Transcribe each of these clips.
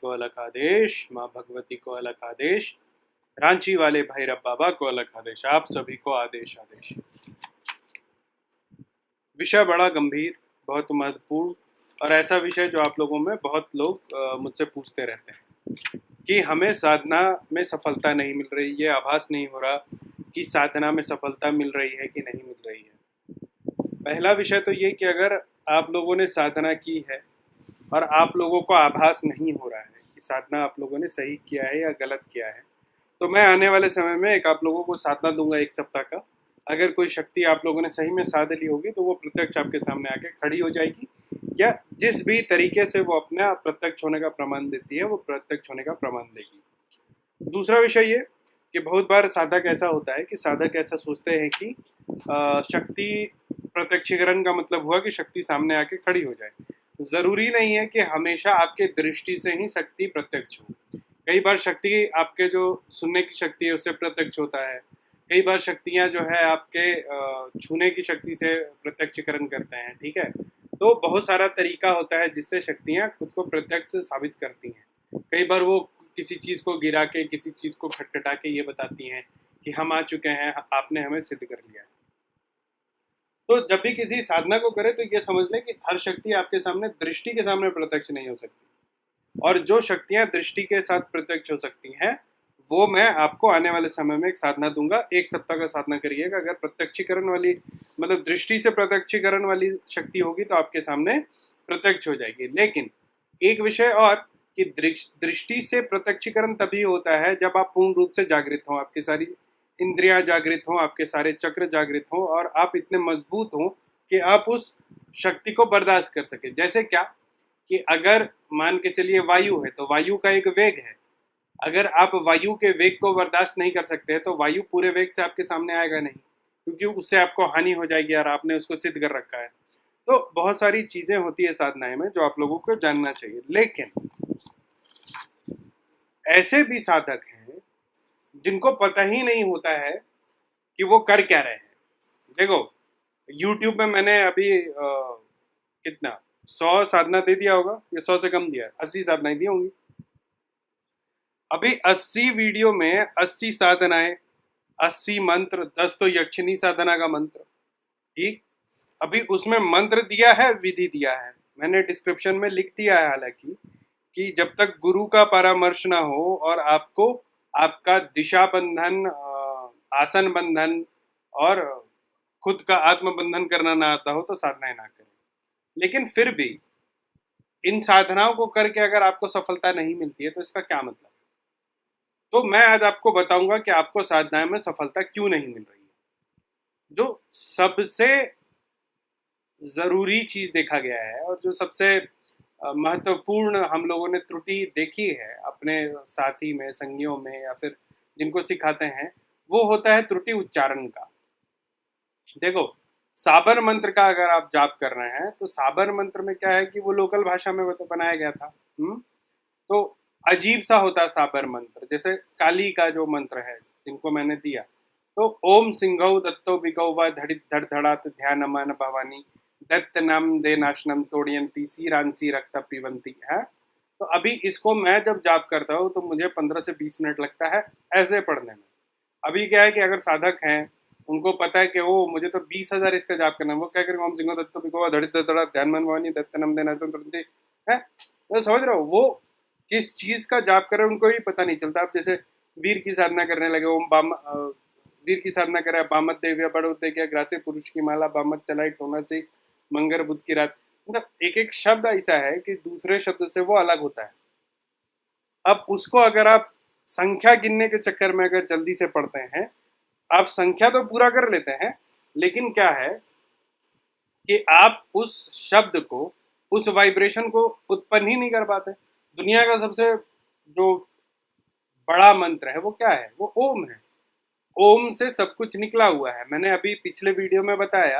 को अलग आदेश, माँ भगवती को अलग आदेश, रांची वाले भैरव बाबा को अलग आदेश, आप सभी को आदेश आदेश। विषय बड़ा गंभीर, बहुत महत्वपूर्ण और ऐसा विषय जो आप लोगों में बहुत लोग मुझसे पूछते रहते हैं कि हमें साधना में सफलता नहीं मिल रही है, आभास नहीं हो रहा कि साधना में सफलता मिल रही है कि नहीं मिल रही है। पहला विषय तो ये कि अगर आप लोगों ने साधना की है और आप लोगों को आभास नहीं हो रहा है कि साधना आप लोगों ने सही किया है या गलत किया है, तो मैं आने वाले समय में एक आप लोगों को साधना दूंगा 1 सप्ताह का। अगर कोई शक्ति आप लोगों ने सही में साध ली होगी तो वो प्रत्यक्ष आपके सामने आके खड़ी हो जाएगी, या जिस भी तरीके से वो अपने प्रत्यक्ष होने का प्रमाण देती है वो प्रत्यक्ष होने का प्रमाण देगी। दूसरा विषय ये कि बहुत बार साधक ऐसा होता है कि साधक ऐसा सोचते हैं कि शक्ति प्रत्यक्षीकरण का मतलब हुआ कि शक्ति सामने आके खड़ी हो जाए। जरूरी नहीं है कि हमेशा आपके दृष्टि से ही शक्ति प्रत्यक्ष हो। कई बार शक्ति आपके जो सुनने की शक्ति है उससे प्रत्यक्ष होता है, कई बार शक्तियाँ जो है आपके छूने की शक्ति से प्रत्यक्षीकरण करते हैं, ठीक है। तो बहुत सारा तरीका होता है जिससे शक्तियाँ खुद को प्रत्यक्ष साबित करती हैं। कई बार वो किसी चीज़ को गिरा के, किसी चीज़ को खटखटा के ये बताती हैं कि हम आ चुके हैं, आपने हमें सिद्ध कर लिया है। तो जब भी किसी साधना को करे तो ये समझ लें कि हर शक्ति आपके सामने दृष्टि के सामने प्रत्यक्ष नहीं हो सकती, और जो शक्तियाँ दृष्टि के साथ प्रत्यक्ष हो सकती हैं वो मैं आपको आने वाले समय में एक साधना दूंगा। 1 सप्ताह का साधना करिएगा। अगर प्रत्यक्षीकरण वाली मतलब दृष्टि से प्रत्यक्षीकरण वाली शक्ति होगी तो आपके सामने प्रत्यक्ष हो जाएगी। लेकिन एक विषय और कि दृष्टि से प्रत्यक्षीकरण तभी होता है जब आप पूर्ण रूप से जागृत हों, आपकी सारी इंद्रियां जागृत हों, आपके सारे चक्र जागृत हों और आप इतने मजबूत हों कि आप उस शक्ति को बर्दाश्त कर सके। जैसे क्या कि अगर मान के चलिए वायु है तो वायु का एक वेग है, अगर आप वायु के वेग को बर्दाश्त नहीं कर सकते तो वायु पूरे वेग से आपके सामने आएगा नहीं, क्योंकि उससे आपको हानि हो जाएगी और आपने उसको सिद्ध कर रखा है। तो बहुत सारी चीजें होती है साधनाएं में जो आप लोगों को जानना चाहिए। लेकिन ऐसे भी साधक हैं जिनको पता ही नहीं होता है कि वो कर क्या रहे हैं। देखो YouTube में मैंने अभी कितना 100 साधना दे दिया होगा या 100 से कम दिया, 80 साधनाएं दी होंगी। अभी 80 वीडियो में 80 साधनाएं, 80 मंत्र, 10 तो यक्षिणी साधना का मंत्र, ठीक। अभी उसमें मंत्र दिया है, विधि दिया है, मैंने डिस्क्रिप्शन में लिख दिया है हालांकि कि जब तक गुरु का परामर्श ना हो और आपको आपका दिशा बंधन, आसन बंधन और खुद का आत्म बंधन करना ना आता हो तो साधनाएं ना करें। लेकिन फिर भी इन साधनाओं को करके अगर आपको सफलता नहीं मिलती है तो इसका क्या मतलब? तो मैं आज आपको बताऊंगा कि आपको साधनाएं में सफलता क्यों नहीं मिल रही है। जो सबसे जरूरी चीज देखा गया है और जो सबसे महत्वपूर्ण हम लोगों ने त्रुटि देखी है अपने साथी में, संगियों में या फिर जिनको सिखाते हैं, वो होता है त्रुटि उच्चारण का। देखो साबर मंत्र का अगर आप जाप कर रहे हैं तो साबर मंत्र में क्या है कि वो लोकल भाषा में बनाया गया था। तो अजीब सा होता है साबर मंत्र। जैसे काली का जो मंत्र है जिनको मैंने दिया, तो ओम सिंहौ दत्तो बिगौ व धड़ित धड़ धड़ात ध्यान अमान भवानी दत्त नाम दे नाशनम तोड़यंती सीरांसी रक्त पिबंती है। तो अभी इसको मैं जब जाप करता हूँ तो मुझे 15 से 20 मिनट लगता है ऐसे पढ़ने में। अभी क्या है कि अगर साधक हैं उनको पता है कि वो मुझे तो 20,000 इसका जाप करना है, वो क्या करेंगे, ओम सिंह दत्तो बिगौ धड़ित धड़ धड़ात ध्यान मन भवानी दत्त नाम दे नाशनम तोड़यंती है। तो समझ रहे हो वो किस चीज का जाप कर रहे हैं उनको भी पता नहीं चलता। आप जैसे वीर की साधना करने लगे, ओम बाम वीर की साधना करे, बामत देव्या बड़ उद्देग्या ग्रासे पुरुष की माला बामत चलाई टोना से मंगर बुद्ध की रात। मतलब एक एक शब्द ऐसा है कि दूसरे शब्द से वो अलग होता है। अब उसको अगर आप संख्या गिनने के चक्कर में अगर जल्दी से पढ़ते हैं, आप संख्या तो पूरा कर लेते हैं लेकिन क्या है कि आप उस शब्द को, उस वाइब्रेशन को उत्पन्न ही नहीं कर पाते। दुनिया का सबसे जो बड़ा मंत्र है वो क्या है? वो ओम है। ओम से सब कुछ निकला हुआ है। मैंने अभी पिछले वीडियो में बताया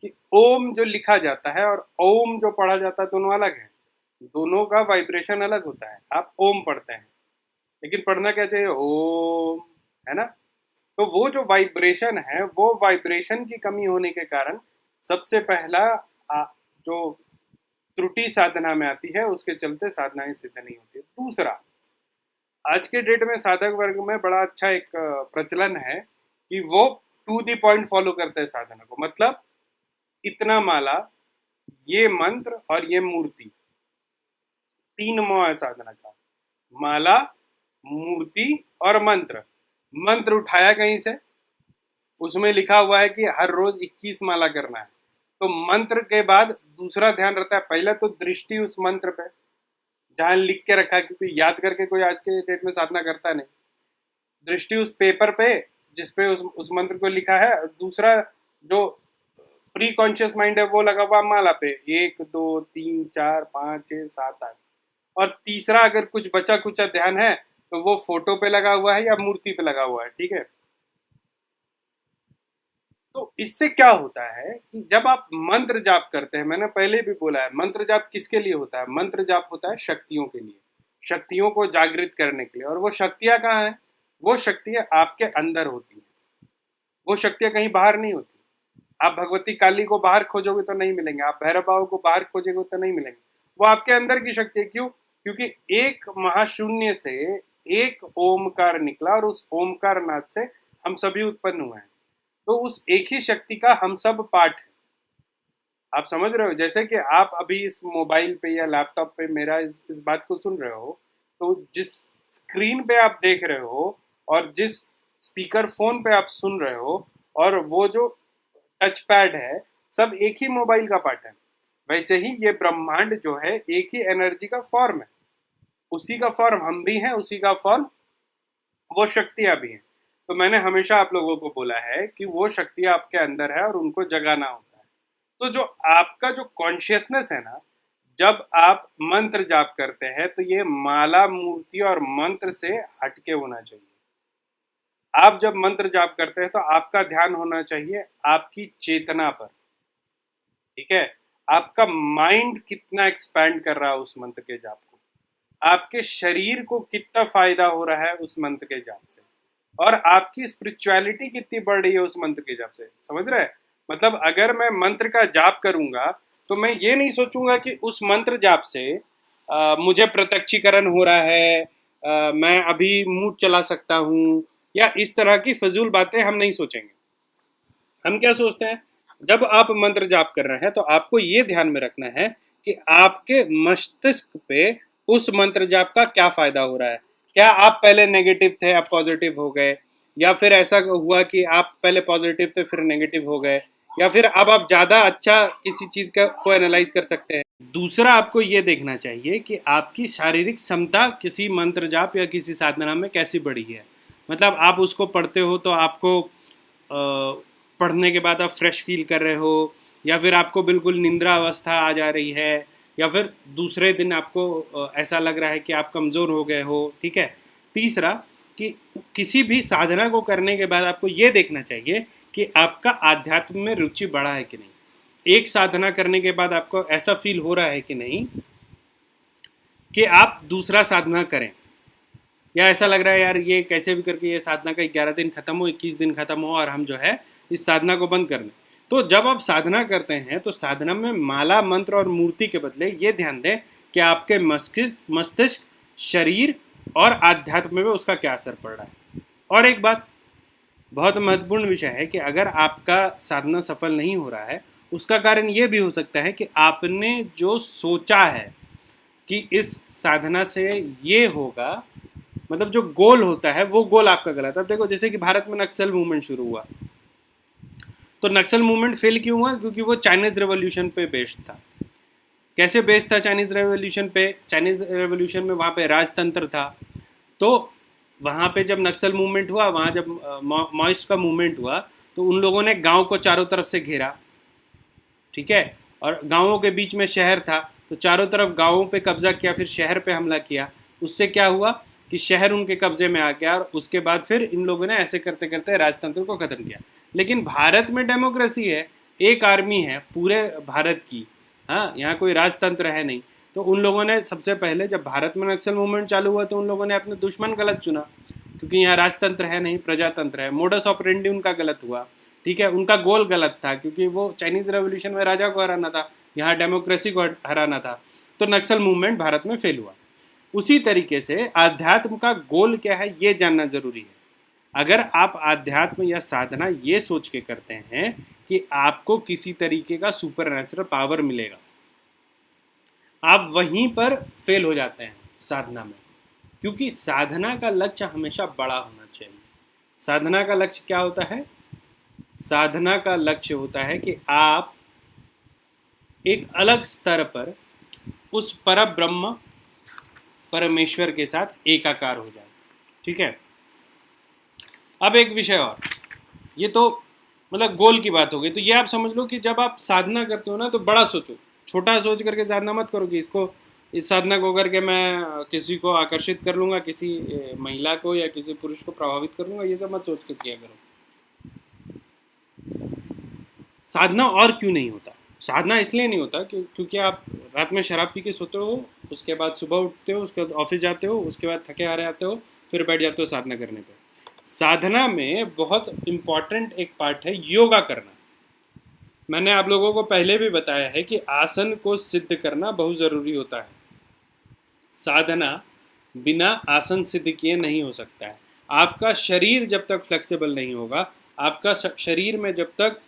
कि ओम जो लिखा जाता है और ओम जो पढ़ा जाता है दोनों अलग है, दोनों का वाइब्रेशन अलग होता है। आप ओम पढ़ते हैं लेकिन पढ़ना क्या चाहिए? ओम, है ना। तो वो जो वाइब्रेशन है, वो वाइब्रेशन की कमी होने के कारण सबसे पहला जो त्रुटि साधना में आती है, उसके चलते साधनाएं सिद्ध नहीं होती। दूसरा, आज के डेट में साधक वर्ग में बड़ा अच्छा एक प्रचलन है कि वो टू द पॉइंट फॉलो करते हैं साधना को। मतलब इतना माला, ये मंत्र और ये मूर्ति, 3 मोह है साधना का, माला, मूर्ति और मंत्र। मंत्र उठाया कहीं से, उसमें लिखा हुआ है कि हर रोज 21 माला करना है, तो मंत्र के बाद दूसरा ध्यान रहता है, पहले तो दृष्टि उस मंत्र पे जहां लिख के रखा है, क्योंकि याद करके कोई आज के डेट में साधना करता नहीं। दृष्टि उस पेपर पे जिसपे उस मंत्र को लिखा है। दूसरा जो प्री कॉन्शियस माइंड है वो लगा हुआ माला पे, 1 2 3 4 5 6 7 8। और तीसरा अगर कुछ बचा कुचा ध्यान है तो वो फोटो पे लगा हुआ है या मूर्ति पे लगा हुआ है। ठीक है, तो इससे क्या होता है कि जब आप मंत्र जाप करते हैं, मैंने पहले भी बोला है, मंत्र जाप किसके लिए होता है? मंत्र जाप होता है शक्तियों के लिए, शक्तियों को जागृत करने के लिए। और वो शक्तियां कहाँ हैं? वो शक्तियां आपके अंदर होती हैं, वो शक्तियां कहीं बाहर नहीं होती। आप भगवती काली को बाहर खोजोगे तो नहीं मिलेंगे, आप भैरव बाबा को बाहर खोजोगे तो नहीं मिलेंगे। वो आपके अंदर की शक्ति है। क्यों? क्योंकि एक महाशून्य से एक ओमकार निकला और उस ओमकार नाद से हम सभी उत्पन्न हुए हैं। तो उस एक ही शक्ति का हम सब पार्ट है। आप समझ रहे हो? जैसे कि आप अभी इस मोबाइल पे या लैपटॉप पे मेरा इस बात को सुन रहे हो, तो जिस स्क्रीन पे आप देख रहे हो और जिस स्पीकर फोन पे आप सुन रहे हो और वो जो टच पैड है, सब एक ही मोबाइल का पार्ट है। वैसे ही ये ब्रह्मांड जो है एक ही एनर्जी का फॉर्म है, उसी का फॉर्म हम भी हैं, उसी का फॉर्म वो शक्तियां भी हैं। तो मैंने हमेशा आप लोगों को बोला है कि वो शक्तियां आपके अंदर है और उनको जगाना होता है। तो जो आपका जो कॉन्शियसनेस है ना, जब आप मंत्र जाप करते हैं तो ये माला, मूर्ति और मंत्र से हटके होना चाहिए। आप जब मंत्र जाप करते हैं तो आपका ध्यान होना चाहिए आपकी चेतना पर। ठीक है, आपका माइंड कितना एक्सपैंड कर रहा है उस मंत्र के जाप को, आपके शरीर को कितना फायदा हो रहा है उस मंत्र के जाप से, और आपकी स्पिरिचुअलिटी कितनी बढ़ रही है उस मंत्र के जाप से। समझ रहे हैं? मतलब अगर मैं मंत्र का जाप करूंगा तो मैं ये नहीं सोचूंगा कि उस मंत्र जाप से मुझे प्रत्यक्षीकरण हो रहा है, मैं अभी मूड चला सकता हूँ, या इस तरह की फजूल बातें हम नहीं सोचेंगे। हम क्या सोचते हैं? जब आप मंत्र जाप कर रहे हैं तो आपको ये ध्यान में रखना है कि आपके मस्तिष्क पे उस मंत्र जाप का क्या फायदा हो रहा है। क्या आप पहले नेगेटिव थे, अब पॉजिटिव हो गए, या फिर ऐसा हुआ कि आप पहले पॉजिटिव थे फिर नेगेटिव हो गए, या फिर अब आप ज़्यादा अच्छा किसी चीज़ को एनालाइज कर सकते हैं। दूसरा, आपको ये देखना चाहिए कि आपकी शारीरिक क्षमता किसी मंत्र जाप या किसी साधना में कैसी बढ़ी है। मतलब आप उसको पढ़ते हो तो आपको पढ़ने के बाद आप फ्रेश फील कर रहे हो, या फिर आपको बिल्कुल निंद्रा अवस्था आ जा रही है, या फिर दूसरे दिन आपको ऐसा लग रहा है कि आप कमज़ोर हो गए हो। ठीक है। तीसरा, कि किसी भी साधना को करने के बाद आपको ये देखना चाहिए कि आपका आध्यात्म में रुचि बढ़ा है कि नहीं। एक साधना करने के बाद आपको ऐसा फील हो रहा है कि नहीं कि आप दूसरा साधना करें, या ऐसा लग रहा है यार ये कैसे भी करके ये साधना का 11 दिन खत्म हो, 21 दिन खत्म हो और हम जो है इस साधना को बंद कर लें। तो जब आप साधना करते हैं तो साधना में माला, मंत्र और मूर्ति के बदले ये ध्यान दें कि आपके मस्तिष्क, शरीर और आध्यात्म में उसका क्या असर पड़ रहा है। और एक बात बहुत महत्वपूर्ण विषय है कि अगर आपका साधना सफल नहीं हो रहा है, उसका कारण ये भी हो सकता है कि आपने जो सोचा है कि इस साधना से ये होगा, मतलब जो गोल होता है वो गोल आपका गलत है। अब देखो, जैसे कि भारत में नक्सल मूवमेंट शुरू हुआ, तो नक्सल मूवमेंट फेल क्यों हुआ? क्योंकि वो चाइनीज़ रेवोल्यूशन पे बेस्ड था। कैसे बेस्ड था चाइनीज़ रेवोल्यूशन पे? चाइनीज़ रेवोल्यूशन में वहाँ पे राजतंत्र था, तो वहाँ पे जब नक्सल मूवमेंट हुआ, वहाँ जब माओइस्ट का मूवमेंट हुआ, तो उन लोगों ने गांव को चारों तरफ से घेरा। ठीक है, और गांवों के बीच में शहर था, तो चारों तरफ गांवों पे कब्जा किया, फिर शहर पे हमला किया। उससे क्या हुआ कि शहर उनके कब्जे में आ गया, और उसके बाद फिर इन लोगों ने ऐसे करते करते राजतंत्र को ख़त्म किया। लेकिन भारत में डेमोक्रेसी है, एक आर्मी है पूरे भारत की, हाँ, यहाँ कोई राजतंत्र है नहीं। तो उन लोगों ने सबसे पहले जब भारत में नक्सल मूवमेंट चालू हुआ तो उन लोगों ने अपने दुश्मन गलत चुना, क्योंकि यहाँ राजतंत्र है नहीं, प्रजातंत्र है। मोडस ऑपरेंडी उनका गलत हुआ। ठीक है, उनका गोल गलत था, क्योंकि वो चाइनीज़ रेवोल्यूशन में राजा को हराना था, यहाँ डेमोक्रेसी को हराना था, तो नक्सल मूवमेंट भारत में फेल हुआ। उसी तरीके से आध्यात्म का गोल क्या है ये जानना जरूरी है। अगर आप आध्यात्म या साधना ये सोच के करते हैं कि आपको किसी तरीके का सुपर नेचुरल पावर मिलेगा, आप वहीं पर फेल हो जाते हैं साधना में। क्योंकि साधना का लक्ष्य हमेशा बड़ा होना चाहिए। साधना का लक्ष्य क्या होता है? साधना का लक्ष्य होता है कि आप एक अलग स्तर पर उस परब्रह्म परमेश्वर के साथ एकाकार हो जाए। ठीक है। अब एक विषय और, ये तो मतलब गोल की बात हो गई। तो ये आप समझ लो कि जब आप साधना करते हो ना, तो बड़ा सोचो, छोटा सोच करके साधना मत करो कि इसको, इस साधना को करके मैं किसी को आकर्षित कर लूँगा, किसी महिला को या किसी पुरुष को प्रभावित कर लूँगा, ये सब मत सोच कर किया करो। साधना और क्यों नहीं होता? साधना इसलिए नहीं होता क्योंकि आप रात में शराब पी के सोते हो, उसके बाद सुबह उठते हो, उसके बाद ऑफिस जाते हो, उसके बाद थके हारे आते हो, फिर बैठ जाते हो साधना करने पे। साधना में बहुत इम्पॉर्टेंट एक पार्ट है योगा करना। मैंने आप लोगों को पहले भी बताया है कि आसन को सिद्ध करना बहुत ज़रूरी होता है। साधना बिना आसन सिद्ध किए नहीं हो सकता है। आपका शरीर जब तक फ्लेक्सिबल नहीं होगा, आपका शरीर में जब तक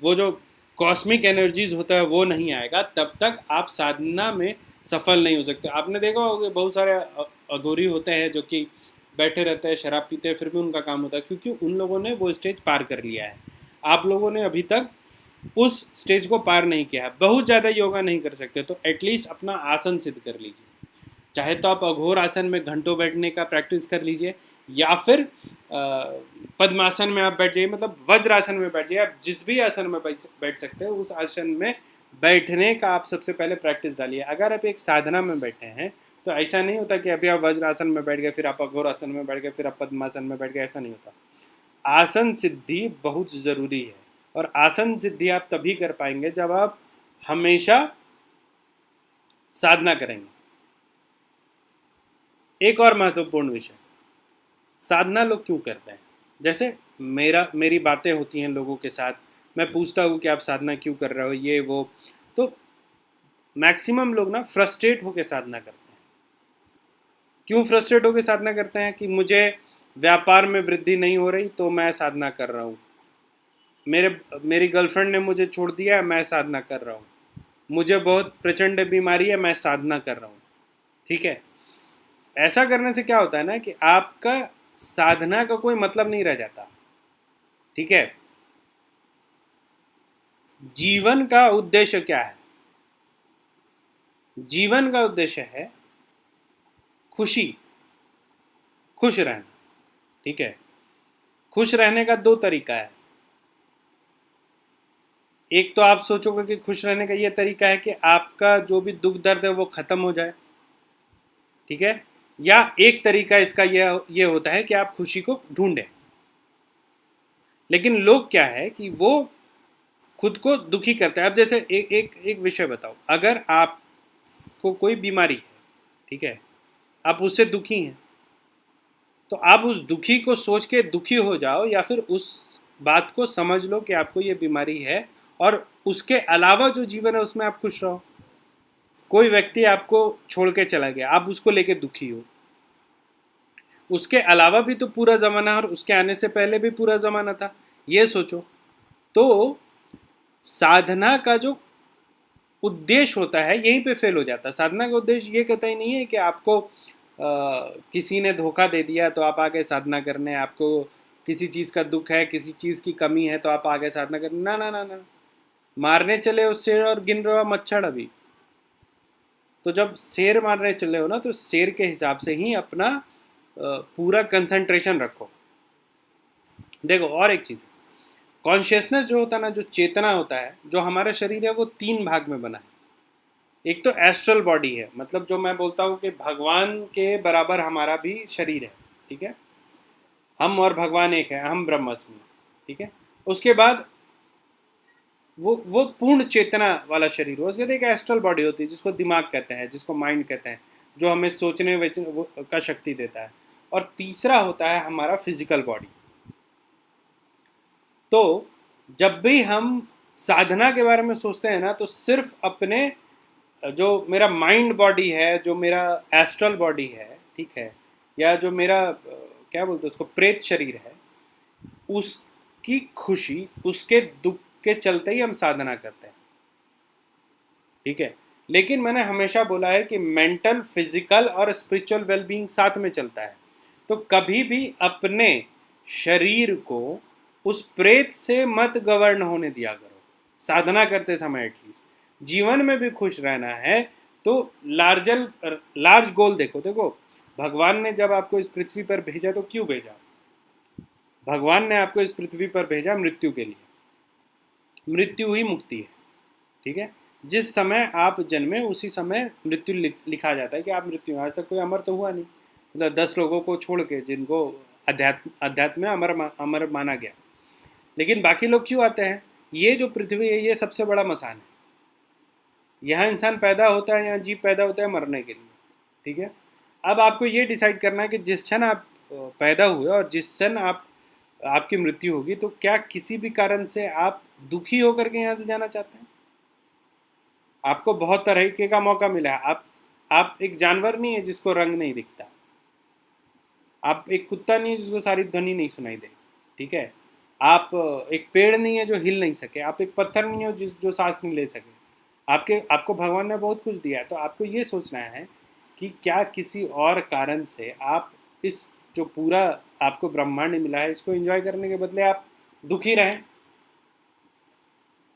वो जो कॉस्मिक एनर्जीज होता है वो नहीं आएगा, तब तक आप साधना में सफल नहीं हो सकते। आपने देखा होगा बहुत सारे अघोरी होते हैं जो कि बैठे रहते हैं, शराब पीते हैं, फिर भी उनका काम होता है, क्योंकि उन लोगों ने वो स्टेज पार कर लिया है। आप लोगों ने अभी तक उस स्टेज को पार नहीं किया है। बहुत ज़्यादा योगा नहीं कर सकते तो एटलीस्ट अपना आसन सिद्ध कर लीजिए। चाहे तो आप अघोर आसन में घंटों बैठने का प्रैक्टिस कर लीजिए, या फिर पद्मासन में आप बैठ जाइए, मतलब वज्रासन में बैठ जाइए। आप जिस भी आसन में बैठ सकते हैं उस आसन में बैठने का आप सबसे पहले प्रैक्टिस डालिए। अगर आप एक साधना में बैठे हैं तो ऐसा नहीं होता कि अभी आप वज्रासन में बैठ गए, फिर आप अघोर आसन में बैठ गए, फिर आप पद्मासन में बैठ गए, ऐसा नहीं होता। आसन सिद्धि बहुत ज़रूरी है, और आसन सिद्धि आप तभी कर पाएंगे जब आप हमेशा साधना करेंगे। एक और महत्वपूर्ण विषय, साधना लोग क्यों करते हैं? जैसे मेरी बातें होती हैं लोगों के साथ, मैं पूछता हूँ कि आप साधना क्यों कर रहे हो, ये वो, तो मैक्सिमम लोग ना फ्रस्ट्रेट होकर साधना करते हैं। क्यों फ्रस्ट्रेट होकर साधना करते हैं? कि मुझे व्यापार में वृद्धि नहीं हो रही तो मैं साधना कर रहा हूँ, मेरी गर्लफ्रेंड ने मुझे छोड़ दिया है, मैं साधना कर रहा हूँ, मुझे बहुत प्रचंड बीमारी है, मैं साधना कर रहा हूँ। ठीक है। ऐसा करने से क्या होता है ना कि आपका साधना का कोई मतलब नहीं रह जाता। ठीक है। जीवन का उद्देश्य क्या है? जीवन का उद्देश्य है खुशी, खुश रहना। ठीक है। खुश रहने का दो तरीका है। एक तो आप सोचोगे कि खुश रहने का ये तरीका है कि आपका जो भी दुख दर्द है वो खत्म हो जाए। ठीक है। या एक तरीका इसका ये होता है कि आप खुशी को ढूंढें। लेकिन लोग क्या है कि वो खुद को दुखी करते हैं। अब जैसे एक विषय बताओ, अगर आपको कोई बीमारी है, ठीक है, आप उससे दुखी हैं, तो आप उस दुखी को सोच के दुखी हो जाओ, या फिर उस बात को समझ लो कि आपको ये बीमारी है, और उसके अलावा जो जीवन है उसमें आप खुश रहो। कोई व्यक्ति आपको छोड़ के चला गया, आप उसको लेके दुखी हो, उसके अलावा भी तो पूरा ज़माना, और उसके आने से पहले भी पूरा ज़माना था, ये सोचो। तो साधना का जो उद्देश्य होता है यहीं पे फेल हो जाता है। साधना का उद्देश्य ये कहता ही नहीं है कि आपको किसी ने धोखा दे दिया तो आप आगे साधना करने, आपको किसी चीज़ का दुख है, किसी चीज़ की कमी है तो आप आगे साधना करने, ना ना ना ना। मारने चले हो शेर और गिन रहे हो मच्छर अभी। तो जब शेर मारने चले हो ना, तो शेर के हिसाब से ही अपना पूरा कंसंट्रेशन रखो। देखो और एक चीज़, कॉन्शियसनेस जो होता है ना, जो चेतना होता है, जो हमारा शरीर है वो तीन भाग में बना है। एक तो एस्ट्रल बॉडी है, मतलब जो मैं बोलता हूँ कि भगवान के बराबर हमारा भी शरीर है। ठीक है। हम और भगवान एक है, हम ब्रह्मास्मि। ठीक है। उसके बाद वो पूर्ण चेतना वाला शरीर हो। उसके बाद एक एस्ट्रल बॉडी होती है जिसको दिमाग कहते हैं, जिसको माइंड कहते हैं, जो हमें सोचने का शक्ति देता है। और तीसरा होता है हमारा फिजिकल बॉडी। तो जब भी हम साधना के बारे में सोचते हैं ना, तो सिर्फ अपने जो मेरा माइंड बॉडी है, जो मेरा एस्ट्रल बॉडी है, ठीक है, या जो मेरा क्या बोलते हैं उसको, प्रेत शरीर है, उसकी खुशी, उसके दुख के चलते ही हम साधना करते हैं, ठीक है। लेकिन मैंने हमेशा बोला है कि मेंटल, फिजिकल और स्पिरिचुअल वेलबींग साथ में चलता है। तो कभी भी अपने शरीर को उस प्रेत से मत गवर्न होने दिया करो साधना करते समय। एटलीस्ट जीवन में भी खुश रहना है तो लार्ज गोल देखो। देखो, भगवान ने जब आपको इस पृथ्वी पर भेजा तो क्यों भेजा? भगवान ने आपको इस पृथ्वी पर भेजा मृत्यु के लिए। मृत्यु ही मुक्ति है, ठीक है। जिस समय आप जन्मे उसी समय मृत्यु लिखा जाता है कि आप मृत्यु। आज तक कोई अमर तो हुआ नहीं, मतलब 10 लोगों को छोड़ के जिनको अध्यात्म में अमर माना गया। लेकिन बाकी लोग क्यों आते हैं? ये जो पृथ्वी है ये सबसे बड़ा मसान है। यहाँ इंसान पैदा होता है, यहाँ जीव पैदा होता है मरने के लिए, ठीक है। अब आपको ये डिसाइड करना है कि जिस क्षण आप पैदा हुए और जिस क्षण आपकी मृत्यु होगी, तो क्या किसी भी कारण से आप दुखी होकर के यहाँ से जाना चाहते हैं? आपको बहुत तरीके का मौका मिला है। आप एक जानवर नहीं है जिसको रंग नहीं दिखता। आप एक कुत्ता नहीं है जिसको सारी ध्वनि नहीं सुनाई दे, ठीक है। आप एक पेड़ नहीं है जो हिल नहीं सके। आप एक पत्थर नहीं हो जो सांस नहीं ले सके। आपको भगवान ने बहुत कुछ दिया है। तो आपको ये सोचना है कि क्या किसी और कारण से आप इस जो पूरा आपको ब्रह्मांड मिला है इसको एंजॉय करने के बदले आप दुखी रहें।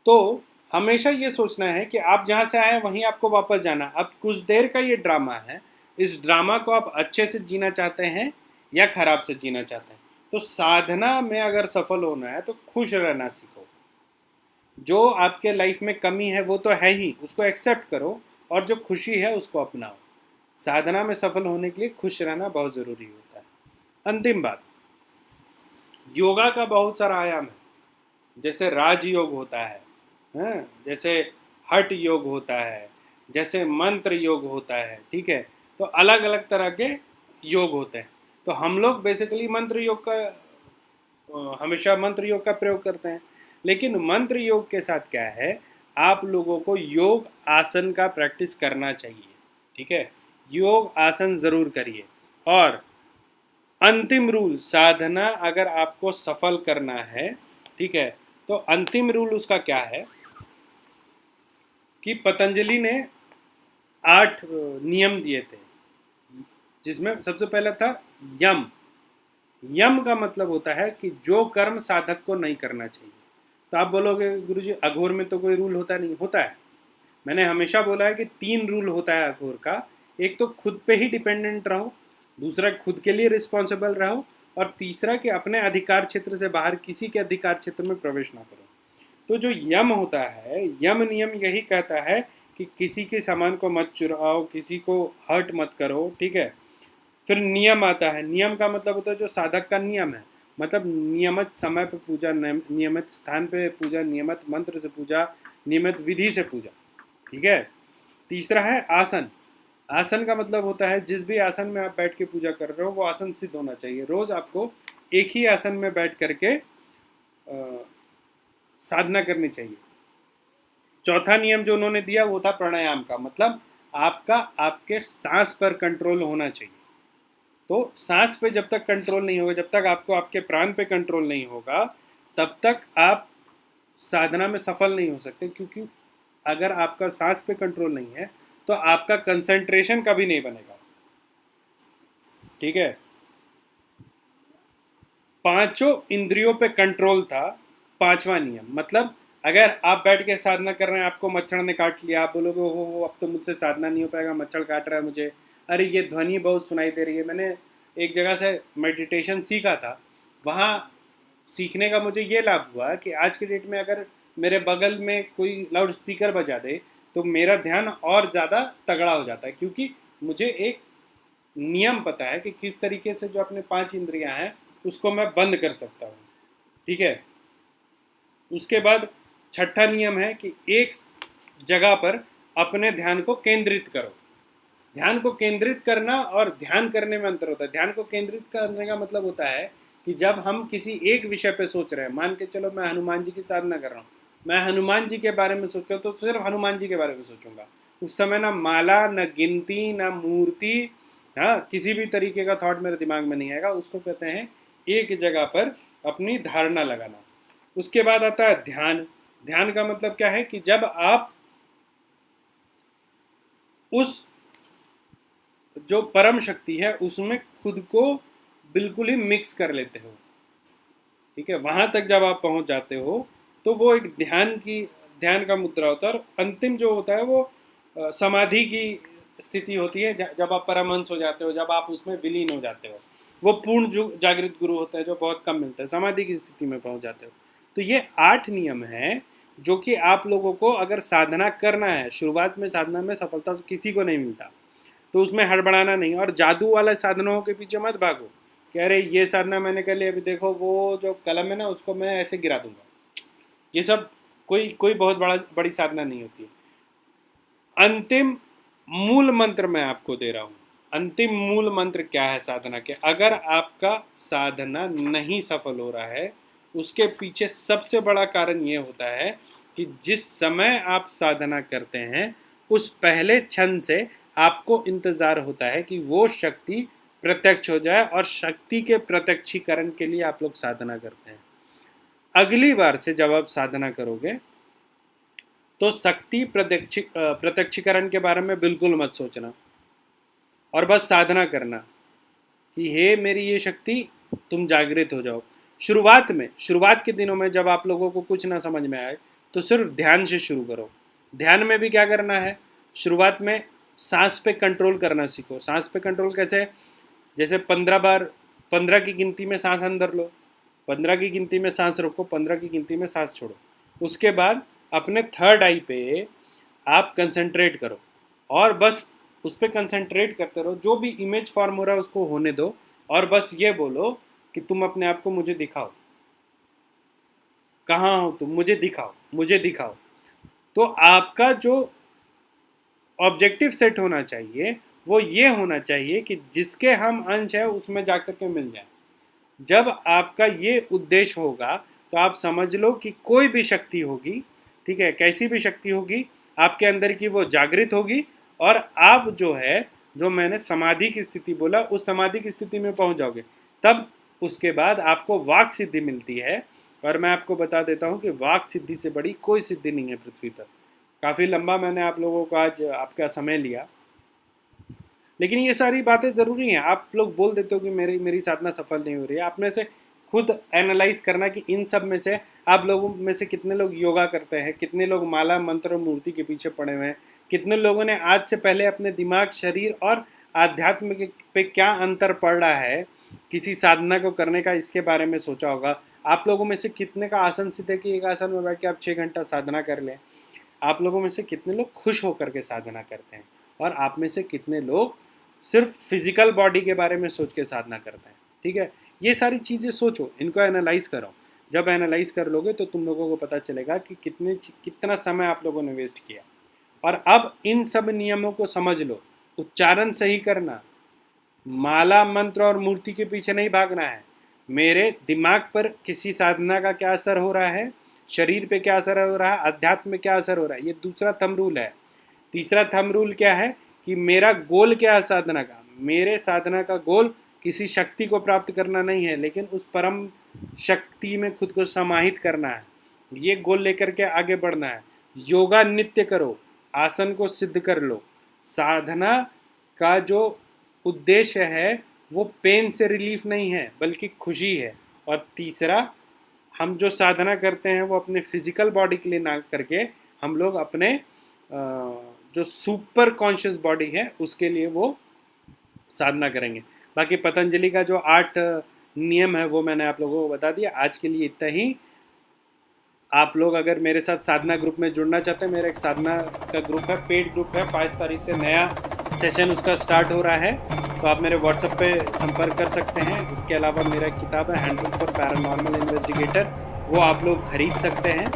तो हमेशा ये सोचना है कि आप जहाँ से आए वहीं आपको वापस जाना। अब कुछ देर का ये ड्रामा है, इस ड्रामा को आप अच्छे से जीना चाहते हैं या खराब से जीना चाहते हैं। तो साधना में अगर सफल होना है तो खुश रहना सीखो। जो आपके लाइफ में कमी है वो तो है ही, उसको एक्सेप्ट करो, और जो खुशी है उसको अपनाओ। साधना में सफल होने के लिए खुश रहना बहुत ज़रूरी होता है। अंतिम बात, योगा का बहुत सारा आयाम है। जैसे राजयोग होता है, जैसे हठ योग होता है, जैसे मंत्र योग होता है, ठीक है। तो अलग अलग तरह के योग होते हैं। तो हम लोग बेसिकली मंत्र योग का हमेशा मंत्र योग का प्रयोग करते हैं। लेकिन मंत्र योग के साथ क्या है, आप लोगों को योग आसन का प्रैक्टिस करना चाहिए, ठीक है। योग आसन ज़रूर करिए। और अंतिम रूल, साधना अगर आपको सफल करना है, ठीक है, तो अंतिम रूल उसका क्या है कि पतंजलि ने 8 नियम दिए थे, जिसमें सबसे पहला था यम। यम का मतलब होता है कि जो कर्म साधक को नहीं करना चाहिए। तो आप बोलोगे गुरुजी अघोर में तो कोई रूल होता नहीं। होता है। मैंने हमेशा बोला है कि 3 रूल होता है अघोर का। एक तो खुद पे ही डिपेंडेंट रहो, दूसरा खुद के लिए रिस्पॉन्सिबल रहो, और तीसरा कि अपने अधिकार क्षेत्र से बाहर किसी के अधिकार क्षेत्र में प्रवेश ना करो। तो जो यम होता है, यम नियम यही कहता है कि किसी के सामान को मत चुराओ, किसी को हर्ट मत करो, ठीक है। फिर नियम आता है। नियम का मतलब होता है जो साधक का नियम है, मतलब नियमित समय पे पूजा, नियमित स्थान पे पूजा, नियमित मंत्र से पूजा, नियमित विधि से पूजा, ठीक है। तीसरा है आसन। आसन का मतलब होता है जिस भी आसन में आप बैठ के पूजा कर रहे हो वो आसन सिद्ध होना चाहिए। रोज आपको एक ही आसन में बैठ करके साधना करनी चाहिए। चौथा नियम जो उन्होंने दिया वो था प्राणायाम का, मतलब आपके सांस पर कंट्रोल होना चाहिए। तो सांस पे जब तक कंट्रोल नहीं होगा, जब तक आपको आपके प्राण पे कंट्रोल नहीं होगा, तब तक आप साधना में सफल नहीं हो सकते। क्योंकि अगर आपका सांस पे कंट्रोल नहीं है तो आपका कंसंट्रेशन कभी नहीं बनेगा, ठीक है। 5 इंद्रियों पे कंट्रोल था 5वां नियम। मतलब अगर आप बैठ के साधना कर रहे हैं, आपको मच्छर ने काट लिया, आप बोलोगे हो अब तो मुझसे साधना नहीं हो पाएगा, मच्छर काट रहा है मुझे, अरे ये ध्वनि बहुत सुनाई दे रही है। मैंने एक जगह से मेडिटेशन सीखा था, वहाँ सीखने का मुझे ये लाभ हुआ कि आज के डेट में अगर मेरे बगल में कोई लाउड स्पीकर बजा दे तो मेरा ध्यान और ज़्यादा तगड़ा हो जाता है, क्योंकि मुझे एक नियम पता है कि किस तरीके से जो अपने 5 इंद्रियां हैं उसको मैं बंद कर सकता हूँ, ठीक है। उसके बाद छठा नियम है कि एक जगह पर अपने ध्यान को केंद्रित करो। ध्यान को केंद्रित करना और ध्यान करने में अंतर होता है। ध्यान को केंद्रित करने का मतलब होता है कि जब हम किसी एक विषय पे सोच रहे हैं, मान के चलो मैं हनुमान जी की साधना कर रहा हूँ, मैं हनुमान जी के बारे में सोचता तो सिर्फ हनुमान जी के बारे में सोचूंगा। उस समय ना माला, न गिनती, ना मूर्ति, हाँ, किसी भी तरीके का थॉट मेरे दिमाग में नहीं आएगा। उसको कहते हैं एक जगह पर अपनी धारणा लगाना। उसके बाद आता है ध्यान। ध्यान का मतलब क्या है कि जब आप उस जो परम शक्ति है उसमें खुद को बिल्कुल ही मिक्स कर लेते हो, ठीक है, वहां तक जब आप पहुंच जाते हो तो वो एक ध्यान का मुद्रा होता है। और अंतिम जो होता है वो समाधि की स्थिति होती है, जब आप परमहंस हो जाते हो, जब आप उसमें विलीन हो जाते हो। वो पूर्ण जागृत गुरु होता है जो बहुत कम मिलता है, समाधि की स्थिति में पहुंच जाते हो। तो ये 8 नियम हैं जो कि आप लोगों को अगर साधना करना है, शुरुआत में साधना में सफलता किसी को नहीं मिलता, तो उसमें हड़बड़ाना नहीं। और जादू वाले साधनों के पीछे मत भागो, कह रहे ये साधना मैंने कर ली, अभी देखो वो जो कलम है ना उसको मैं ऐसे गिरा दूंगा। ये सब कोई बहुत बड़ी साधना नहीं होती है। अंतिम मूल मंत्र मैं आपको दे रहा हूँ। अंतिम मूल मंत्र क्या है साधना के? अगर आपका साधना नहीं सफल हो रहा है, उसके पीछे सबसे बड़ा कारण ये होता है कि जिस समय आप साधना करते हैं उस पहले क्षण से आपको इंतजार होता है कि वो शक्ति प्रत्यक्ष हो जाए, और शक्ति के प्रत्यक्षीकरण के लिए आप लोग साधना करते हैं। अगली बार से जब आप साधना करोगे तो शक्ति प्रत्यक्षीकरण के बारे में बिल्कुल मत सोचना, और बस साधना करना कि हे मेरी ये शक्ति, तुम जागृत हो जाओ। शुरुआत के दिनों में जब आप लोगों को कुछ ना समझ में आए तो सिर्फ ध्यान से शुरू करो। ध्यान में भी क्या करना है, शुरुआत में सांस पे कंट्रोल करना सीखो। सांस पे कंट्रोल कैसे? जैसे 15 की गिनती में सांस अंदर लो, 15 की गिनती में सांस रोको, 15 की गिनती में सांस छोड़ो। उसके बाद अपने थर्ड आई पे आप कंसंट्रेट करो और बस उस पर कंसंट्रेट करते रहो। जो भी इमेज फॉर्म हो रहा है उसको होने दो, और बस ये बोलो कि तुम अपने आप को मुझे दिखाओ, कहाँ हो तुम, मुझे दिखाओ, मुझे दिखाओ। तो आपका जो ऑब्जेक्टिव सेट होना चाहिए वो ये होना चाहिए कि जिसके हम अंश है उसमें जाकर के मिल जाए। जब आपका ये उद्देश्य होगा तो आप समझ लो कि कोई भी शक्ति होगी, ठीक है, कैसी भी शक्ति होगी, आपके अंदर की वो जागृत होगी, और आप जो है, जो मैंने समाधि की स्थिति बोला, उस समाधि की स्थिति में पहुंच जाओगे। तब उसके बाद आपको वाक सिद्धि मिलती है। और मैं आपको बता देता हूं कि वाक सिद्धि से बड़ी कोई सिद्धि नहीं है पृथ्वी पर। काफ़ी लंबा मैंने आप लोगों का आज आपका समय लिया, लेकिन ये सारी बातें ज़रूरी हैं। आप लोग बोल देते हो कि मेरी साधना सफल नहीं हो रही है। आप में से खुद एनालाइज करना कि इन सब में से आप लोगों में से कितने लोग योगा करते हैं, कितने लोग माला मंत्र और मूर्ति के पीछे पड़े हुए हैं, कितने लोगों ने आज से पहले अपने दिमाग, शरीर और आध्यात्म पे क्या अंतर पड़ रहा है किसी साधना को करने का, इसके बारे में सोचा होगा। आप लोगों में से कितने का आसन सिद्ध है कि एक आसन में बैठ के आप 6 घंटा साधना कर लें। आप लोगों में से कितने लोग खुश होकर के साधना करते हैं, और आप में से कितने लोग सिर्फ फिजिकल बॉडी के बारे में सोच के साधना करते हैं। ठीक है, ये सारी चीज़ें सोचो, इनको एनालाइज करो। जब एनालाइज कर लोगे तो तुम लोगों को पता चलेगा कि कितना समय आप लोगों ने वेस्ट किया। और अब इन सब नियमों को समझ लो। उच्चारण सही करना, माला मंत्र और मूर्ति के पीछे नहीं भागना है। मेरे दिमाग पर किसी साधना का क्या असर हो रहा है, शरीर पे क्या असर हो रहा है, अध्यात्म में क्या असर हो रहा है, ये दूसरा थंब रूल है। तीसरा थंब रूल क्या है कि मेरा गोल क्या है साधना का। मेरे साधना का गोल किसी शक्ति को प्राप्त करना नहीं है, लेकिन उस परम शक्ति में खुद को समाहित करना है। ये गोल लेकर के आगे बढ़ना है। योगा नित्य करो, आसन को सिद्ध कर लो। साधना का जो उद्देश्य है वो पेन से रिलीफ नहीं है बल्कि खुशी है। और तीसरा, हम जो साधना करते हैं वो अपने फिजिकल बॉडी के लिए ना करके हम लोग अपने जो सुपर कॉन्शियस बॉडी है उसके लिए वो साधना करेंगे। बाकी पतंजलि का जो 8 नियम है वो मैंने आप लोगों को बता दिया। आज के लिए इतना ही। आप लोग अगर मेरे साथ साधना ग्रुप में जुड़ना चाहते हैं, मेरा एक साधना का ग्रुप है, पेड ग्रुप है, 5 तारीख से नया सेशन उसका स्टार्ट हो रहा है, तो आप मेरे व्हाट्सएप पे संपर्क कर सकते हैं। इसके अलावा मेरा एक किताब है हैंडबुक फॉर पैरानॉर्मल इन्वेस्टिगेटर, वो आप लोग खरीद सकते हैं।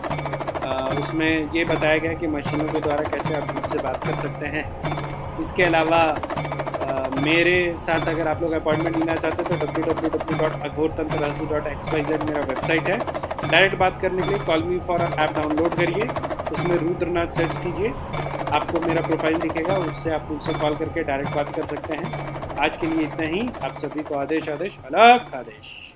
उसमें ये बताया गया है कि मशीनों के द्वारा कैसे आप मुझसे बात कर सकते हैं। इसके अलावा मेरे साथ अगर आप लोग अपॉइंटमेंट लेना चाहते हैं तो www.aghortantrahasya.xyz मेरा वेबसाइट है। डायरेक्ट बात करने के लिए call me for app download करिए, उसमें रुद्रनाथ सर्च कीजिए, आपको मेरा प्रोफाइल दिखेगा, उससे आप मुझसे कॉल करके डायरेक्ट बात कर सकते हैं। आज के लिए इतना ही। आप सभी को आदेश आदेश अलग आदेश।